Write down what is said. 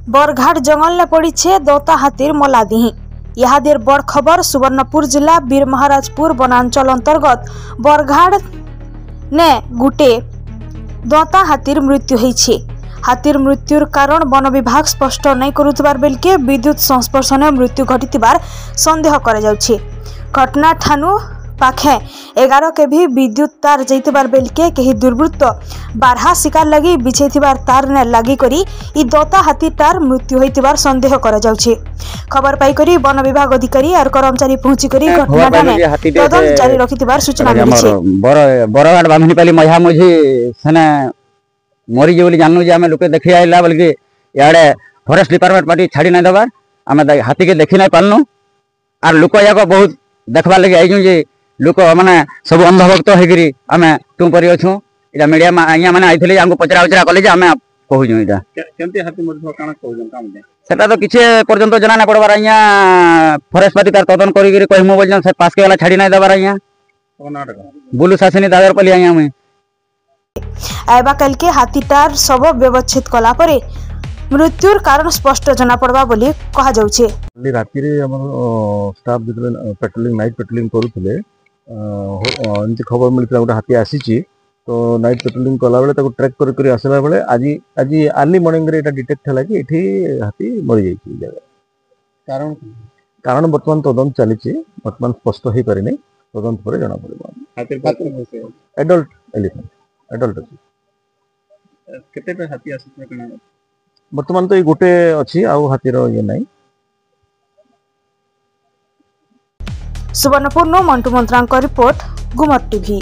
बरघाट जंगल ने पड़ी दौता हाथीर मलादिही। इहादेर बड़ खबर सुवर्णपुर जिला वीर महाराजपुर वनांचल अंतर्गत बरघाट ने गुटे दौता हाथीर मृत्यु होईछि। हाथीर मृत्युर कारण वन विभाग स्पष्ट नहीं करुथिबार बेलके विद्युत संस्पर्श ने मृत्यु घटिथिबार संदेह करा जाउछि। घटना ठानु पाखे 11 केभी विद्युत तार जैतबार बेलके कहीं दुर्वृत्त बारहा शिकार लगी बिछेथिबार तार ने लगी करी ई दौता हाथी तार मृत्यु होइतिबार संदेह करा जाउछि। खबर पाई करी वन विभाग अधिकारी और कर्मचारी पहुंची करी घटना ने तदंत जारी रखितिबार सूचना मिलिछि। बरघाट बामनीपाली मझा मझी सेने मरी जे बोली जाननु जे हमें लोके देखि आइला बल्कि याडे फॉरेस्ट डिपार्टमेंट पार्टी छाड़ी नै दबार हमें हाथी के देखि नै पालनु आर लोक याको बहुत देखबार लगे आइजु जे लोक माने सब अंधभक्त होगिरी आमे तुम परि अछु। इटा मीडिया आइया माने आइथिले हमको पचरा उचरा कले जे आमे कहूजु। इटा केनते हाथी मरथो काना कहूजन काम दे सेटा तो किछे पर्यंत जना ना पड़बार आइया फॉरेस्ट पार्टी तार तदन करिगिरी कहमु बोलजन से पास के वाला छाड़ी नै दबार आइया कर्नाटक बुलु शासनी दादर पली आइया में आइबा कल के हाथी तार सब व्यवच्छेद कला परे मृत्युर कारण स्पष्ट जना पड़बा बोली कहा जाउछे। राति रे हमर स्टाफ जतले पेट्रोलिंग नाइट पेट्रोलिंग करूथिले एमती खबर मिलता गोटे हाथी आसी तो नाइट पेट्रोलिंग कला बेले ट्रैक कर आसला बेले आज आज अर्ली मॉर्निंग रे एटा डिटेक्ट हला कि एठी हाथी मरि जाई जगह कारण वर्तमान तदंत चली वर्तमान स्पष्ट हो पारे नहीं तदंत पर जना पड़े। एडल्ट एलिफेंट एडल्ट केते हाथी आसी वर्तमान तो ये गोटे अच्छी आउ हाथीर ये नहीं। सुवर्णपुर मंटू मंत्रा रिपोर्ट गुमर टीवी।